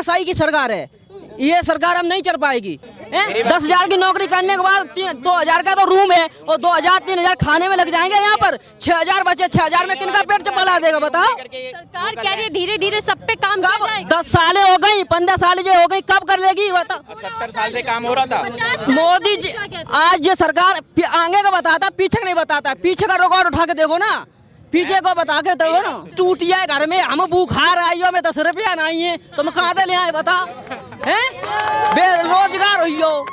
तानाशाही की सरकार है, ये सरकार अब नहीं चल पाएगी। 10,000 की नौकरी करने के बाद 2,000 का तो रूम है और 2,000-3,000 खाने में लग जाएंगे। यहाँ पर 6,000 बचे, 6,000 में किनका पेट चपला देगा बताओ। सरकार कह रही है धीरे धीरे सब पे काम किया जाएगा। 10 साल हो गई, 15 साल जो हो गई, कब कर लेगी बताओ। 70 साल से काम हो रहा था। मोदी जी आज ये सरकार आगे का बताता, पीछे का नहीं बताता। पीछे का रिकॉर्ड उठा के देखो ना, पीछे को बता के दो ना। टूट जाए घर में, हम बुखार आई हो, में 10 रुपया नहीं है, तुम कहाँ से ले आए बता, हैं? बेरोजगार हुई हो।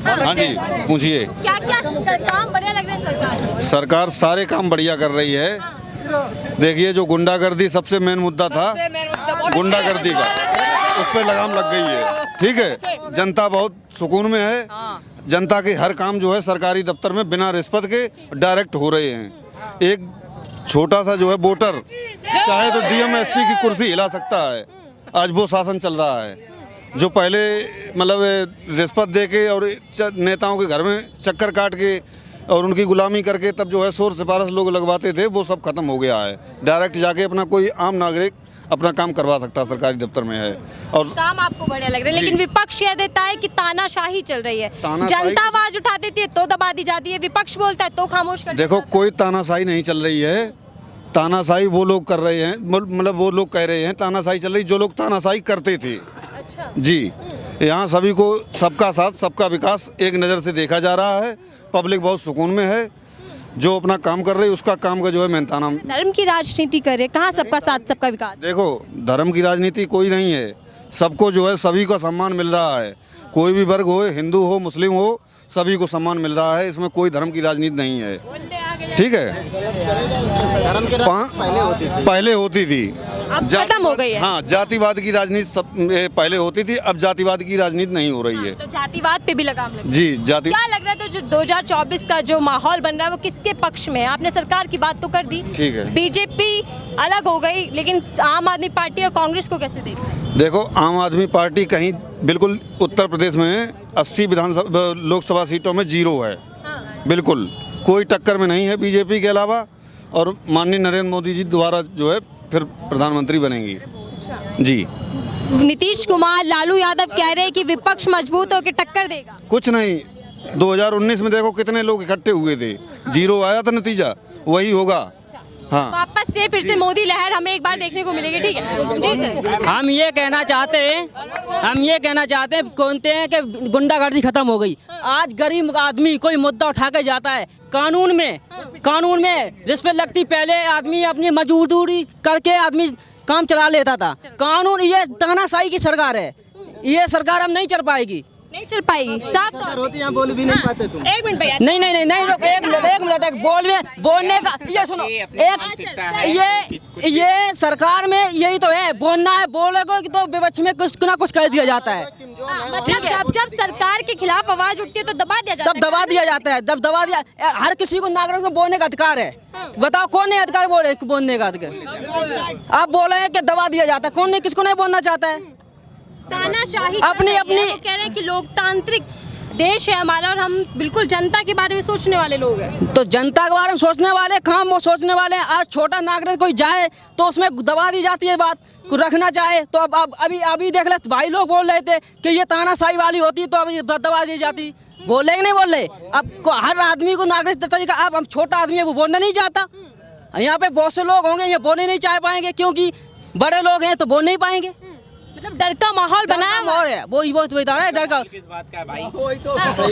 हाँ जी, पूछिए। क्या क्या काम बढ़िया लग रहे हैं सरकार? सरकार सारे काम बढ़िया कर रही है। देखिए, जो गुंडागर्दी सबसे मेन मुद्दा था, गुंडागर्दी का, उस पर लगाम लग गई है। ठीक है, जनता बहुत सुकून में है। जनता के हर काम जो है सरकारी दफ्तर में बिना रिश्वत के डायरेक्ट हो रहे हैं। एक छोटा सा जो है वोटर चाहे तो डीएम एसपी की कुर्सी हिला सकता है। आज वो शासन चल रहा है। जो पहले मतलब रिश्वत दे के और नेताओं के घर में चक्कर काट के और उनकी गुलामी करके तब जो है शोर सिफारिश लोग लगवाते थे, वो सब खत्म हो गया है। डायरेक्ट जाके अपना कोई आम नागरिक अपना काम करवा सकता है, सरकारी दफ्तर में है। और काम आपको बढ़िया लग रहा है, लेकिन विपक्ष यह देता है कि तानाशाही चल रही है। जनता आवाज उठा देती है तो दबा दी जाती है, विपक्ष बोलता है तो खामोश कर। देखो, कोई तानाशाही नहीं चल रही है। तानाशाही वो लोग कर रहे हैं, मतलब वो लोग कह रहे हैं तानाशाही चल रही, जो लोग तानाशाही करते थे। अच्छा जी, यहाँ सभी को सबका साथ सबका विकास एक नज़र से देखा जा रहा है। पब्लिक बहुत सुकून में है। जो अपना काम कर रही है उसका काम का जो है मेहनताना। धर्म की राजनीति करे, कहाँ सबका साथ सबका विकास? देखो, धर्म की राजनीति कोई नहीं है। सबको जो है सभी का सम्मान मिल रहा है। कोई भी वर्ग हो, हिंदू हो, मुस्लिम हो, सभी को सम्मान मिल रहा है। इसमें कोई धर्म की राजनीति नहीं है। ठीक है, धर्म की पहले होती थी, अब खत्म हो गई है। हाँ, जातिवाद की राजनीति पहले होती थी, अब जातिवाद की राजनीति नहीं हो रही है। तो जातिवाद पे भी लगाम लग। जी, जाति क्या लग रहा है, तो जो 2024 का जो माहौल बन रहा है वो किसके पक्ष में है? आपने सरकार की बात तो कर दी, ठीक है। बीजेपी अलग हो गई, लेकिन आम आदमी पार्टी और कांग्रेस को कैसे देख? देखो, आम आदमी पार्टी कहीं बिल्कुल उत्तर प्रदेश में 80 विधानसभा लोकसभा सीटों में 0 है। बिल्कुल कोई टक्कर में नहीं है बीजेपी के अलावा। और माननीय नरेंद्र मोदी जी दोबारा जो है फिर प्रधानमंत्री बनेंगी। जी, नीतीश कुमार, लालू यादव कह रहे हैं कि विपक्ष मजबूत होकर टक्कर देगा। कुछ नहीं। 2019 में देखो कितने लोग इकट्ठे हुए थे, 0 आया था नतीजा, वही होगा। हाँ, वापस से फिर से मोदी लहर हमें एक बार देखने को मिलेगी। ठीक है जी सर। हम ये कहना चाहते हैं कि गुंडागर्दी खत्म हो गई। आज गरीब आदमी कोई मुद्दा उठा के जाता है, कानून में रिश्वत लगती। पहले आदमी अपनी मजदूरी करके आदमी काम चला लेता था। कानून, ये तानाशाही की सरकार है, ये सरकार अब नहीं चल पाएगी। नहीं चल पाएगी, साफ तौर पे। बोल भी नहीं पाते तुम। एक मिनट भैया। नहीं, रुक, एक मिनट बोलने का ये सुनो। ये सरकार में यही तो है, बोलना है, बोलेगा कि तो विपक्ष में कुछ ना कुछ कर दिया जाता है। मतलब जब सरकार के खिलाफ आवाज उठती है तो दबा दिया जाता है। तब दबा दिया जाता है। जब दबा दिया, हर किसी को नागरिक को बोलने का अधिकार है। बताओ कौन नहीं अधिकार बोलने का अधिकार? आप बोल रहे हैं कि दबा दिया जाता है, कौन नहीं, किसको नहीं बोलना चाहता है? तानाशाही अपनी कह रहे हैं कि लोकतांत्रिक देश है हमारा और हम बिल्कुल जनता के बारे में सोचने वाले लोग हैं। तो जनता के बारे में सोचने वाले काम वो सोचने वाले हैं। आज छोटा नागरिक कोई जाए तो उसमें दबा दी जाती है बात को रखना चाहे तो। अब अभी देख ले, भाई लोग बोल रहे थे कि ये तानाशाही वाली होती तो अभी दबा दी जाती। बोल रहे कि नहीं बोल रहे? अब हर आदमी को नागरिक तरीका, अब छोटा आदमी है वो बोलना नहीं चाहता। यहाँ पे बहुत से लोग होंगे ये बोलने नहीं चाह पाएंगे, क्योंकि बड़े लोग हैं तो बोल नहीं पाएंगे। मतलब डर का माहौल बनाया हुआ है, वो बता रहा है डर का। किस बात का है भाई?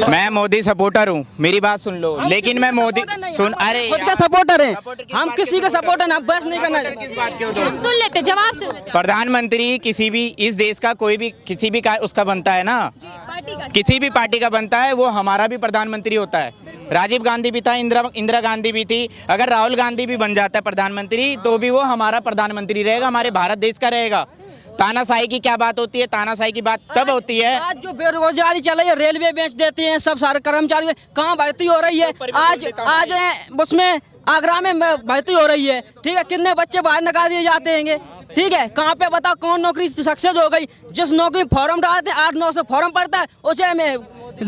मैं मोदी सपोर्टर हूँ, मेरी बात सुन लो। लेकिन मैं मोदी अरे खुद का सपोर्टर है, हम किसी का सपोर्टर ना, बस नहीं करना। किस बात के हो? सुन लेते, जवाब सुन लेते। प्रधानमंत्री किसी भी इस देश का कोई भी किसी भी उसका बनता है ना, किसी भी पार्टी का बनता है, वो हमारा भी प्रधानमंत्री होता है। राजीव गांधी भी था, इंदिरा गांधी भी थी। अगर राहुल गांधी भी बन जाता है प्रधानमंत्री तो भी वो हमारा प्रधानमंत्री रहेगा, हमारे भारत देश का रहेगा। तानाशाही की क्या बात होती है? तानाशाही की बात तब होती है आज जो बेरोजगारी चल रही है, रेलवे बेच देती हैं, सब सारे कर्मचारी कहाँ भर्ती हो रही है। आज उसमें आगरा में भर्ती हो रही है। ठीक है, कितने बच्चे बाहर निकाल दिए जाते हैं। ठीक है, कहाँ पे बताओ कौन नौकरी सक्सेस हो गई? जिस नौकरी फॉर्म डालते 8-9 फॉर्म पड़ता है उसे में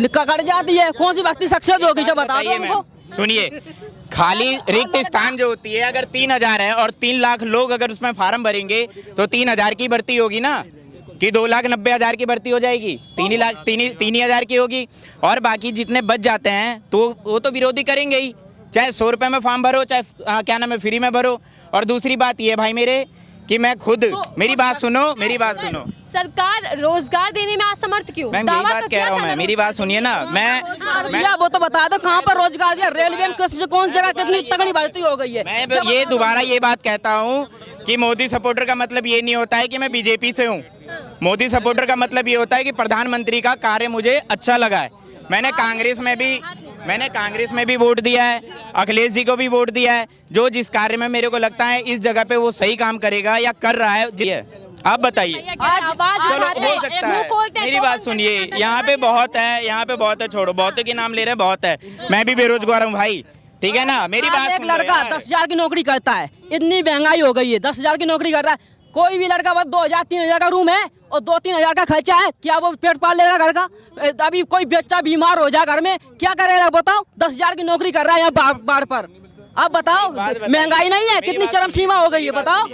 कट जाती है। कौन सी व्यक्ति सक्सेस होगी जब बताओ हमको? सुनिए, खाली रिक्त स्थान जो होती है अगर 3,000 है और 3 लाख लोग अगर उसमें फार्म भरेंगे तो 3,000 की भर्ती होगी ना, कि 2,90,000 की भर्ती हो जाएगी? 3,000 की होगी। और बाकी जितने बच जाते हैं तो वो तो विरोधी करेंगे ही, चाहे 100 रुपये में फॉर्म भरो, चाहे क्या नाम है फ्री में भरो। और दूसरी बात ये भाई मेरे कि मैं खुद, मेरी बात सुनो, सरकार रोजगार देने में असमर्थ क्यों? मैम दावा यही बात तो कह किया रहा हूँ था मैं, ना मेरी बात सुनिए ना। मैं भैया वो तो बता दो कहाँ पर रोजगार दिया, रेलवे में किसी से कौन जगह कितनी तगड़ी भर्ती हो गई है। मैं ये दोबारा ये बात कहता हूँ कि मोदी सपोर्टर का मतलब ये नहीं होता है कि मैं बीजेपी से हूँ। मोदी सपोर्टर का मतलब ये होता है कि प्रधानमंत्री का कार्य मुझे अच्छा लगा है। मैंने कांग्रेस में भी वोट दिया है, अखिलेश जी को भी वोट दिया है। जो जिस कार्य में मेरे को लगता है इस जगह पे वो सही काम करेगा या कर रहा है जी है। आप बताइए। आवाज चलो उठाते हो हैं, सकता मुंह है, खोलते हैं, मेरी तो बात हम सुनिए, जनता यहाँ पे बहुत है, यहाँ पे बहुत है, छोड़ो बहुतों के नाम ले रहे हैं, बहुत है। मैं भी बेरोजगार हूँ भाई, ठीक है ना। मेरी बात एक सुन लो लड़का यार। 10,000 की नौकरी करता है, इतनी महंगाई हो गई है, 10,000 की नौकरी कर रहा है। कोई भी लड़का बस 2,000-3,000 का रूम है और 2-3 का खर्चा है, क्या वो पेट पाल लेगा घर का? अभी कोई बच्चा बीमार हो जाए घर में, क्या करेगा बताओ? 10,000 की नौकरी कर रहा है यहाँ बार पर। अब बताओ, महंगाई नहीं है, कितनी चरम सीमा हो गई है बताओ।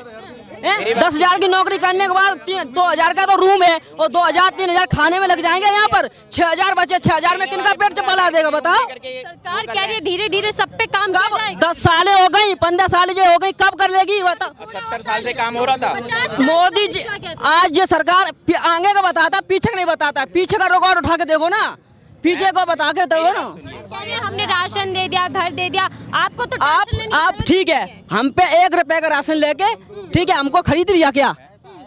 10,000 की नौकरी करने के बाद 2,000 का तो रूम है और 2,000-3,000 खाने में लग जाएंगे। यहाँ पर 6,000 बचे, 6,000 में किनका पेट चला देगा बताओ? सरकार कह रही है धीरे धीरे सब पे काम किया कब? जाएगा। 10 सालें हो गई, 15 साल हो गई, कब कर लेगी बताओ? 70 साल से काम हो रहा था। 50 साल मोदी जी आज ये सरकार आगे का बताता, पीछे का नहीं बताता। पीछे का रिकॉर्ड उठा के देखो ना, पीछे को बता के दो ना। कह रहे हैं, हमने राशन दे दिया, घर दे दिया, आपको तो टेंशन लेने की आप जरूरत ठीक नहीं है, हम पे 1 रुपए का राशन लेके ठीक है हमको खरीद लिया क्या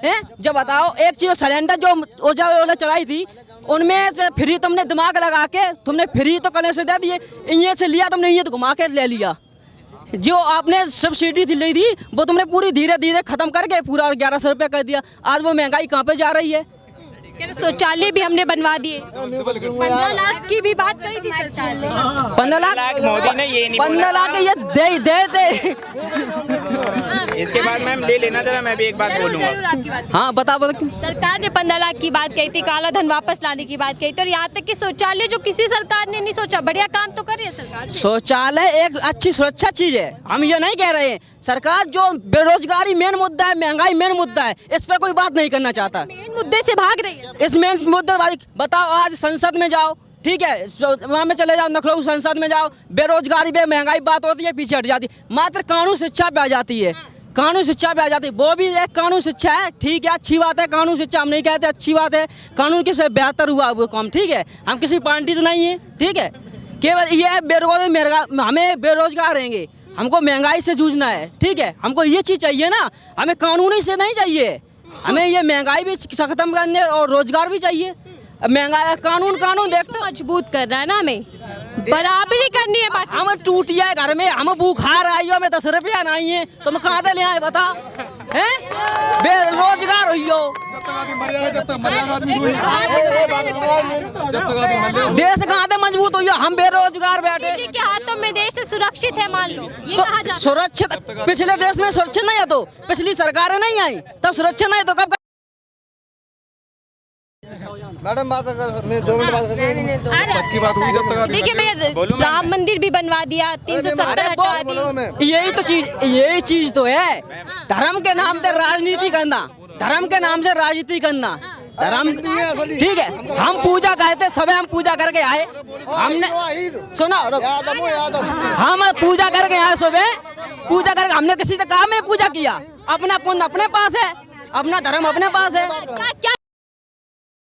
है? जब बताओ एक चीज, सिलेंडर जो ओला चलाई थी उनमें से फ्री तुमने दिमाग लगा के तुमने फ्री तो करने से दे दिए, इन्हें से लिया तुमने, इन्हें तो घुमा के ले लिया। जो आपने सब्सिडी ली थी वो तुमने पूरी धीरे धीरे खत्म करके पूरा 1,100 रुपये कर दिया। आज वो महंगाई कहाँ पे जा रही है? कह रहे शौचालय भी हमने बनवा दिए, 15 लाख की भी बात कही थी सरकार ने। 15 लाख मोदी ने ये नहीं 15 लाख ये दे इसके बाद मैम ले लेना जरा, मैं भी एक बात बोलूंगा। जरूर आपकी बात। हाँ बताओ सरकार ने 15 लाख की बात कही थी, काला धन वापस लाने की बात कही थी, और यहाँ तक कि शौचालय जो किसी सरकार ने नहीं सोचा, बढ़िया काम तो कर रही है सरकार। शौचालय एक अच्छी सुरक्षा चीज है, हम ये नहीं कह रहे हैं। सरकार जो बेरोजगारी मेन मुद्दा है, महंगाई मेन मुद्दा है, इस पर कोई बात नहीं करना चाहता। मेन मुद्दे से भाग रही है। इस मेन मुद्दे बताओ, आज संसद में जाओ ठीक है, वहाँ में चले जाओ, लखनऊ संसद में जाओ, बेरोजगारी पे महंगाई बात होती है, पीछे हट जाती है। मात्र कानून शिक्षा पे आ जाती है, कानून शिक्षा पे आ जाती है। वो भी एक कानून शिक्षा है, ठीक है, अच्छी बात है कानून शिक्षा, हम नहीं कहते अच्छी बात है, कानून के से बेहतर हुआ वो काम, ठीक है। हम किसी पार्टी तो नहीं है, ठीक है। केवल ये बेरोजगार, हमें बेरोजगार रहेंगे, हमको महंगाई से जूझना है, ठीक है। हमको ये चीज़ चाहिए ना, हमें कानूनी से नहीं चाहिए, हमें ये महंगाई भी खत्म करने और रोजगार भी चाहिए। महंगाई कानून देखते मजबूत करना है ना, हमें बराबरी करनी है। बाकी हम टूटिया घर में, हम बुखार आई हो, हमें 10 रुपया नहीं है, तुम कहाँ से ले आए बता? हैं बेरोजगार हुई हो, देश कहाँ से मजबूत हुई हो? हम बेरोजगार बैठे। मोदी जी के हाथों में देश सुरक्षित है मान लो, ये तो कहा जाता है। सुरक्षित पिछले देश में सुरक्षित नहीं है, तो पिछली सरकारें नहीं आई तब सुरक्षित नहीं है, तो कब? मैडम बात अगर मैं 2 मिनट बात करें। देखिए भैया, राम मंदिर भी बनवा दिया, 370 हटवा दी। यही चीज तो है, धर्म के नाम से राजनीति करना, धर्म के नाम से राजनीति करना, धर्म ठीक है। हम पूजा करते, सुबह हम पूजा करके आए, हमने सुना, हम पूजा करके आए, सुबह पूजा करके हमने किसी से कहा मैंने पूजा किया? अपना पुण्य अपने पास है, अपना धर्म अपने पास है। क्या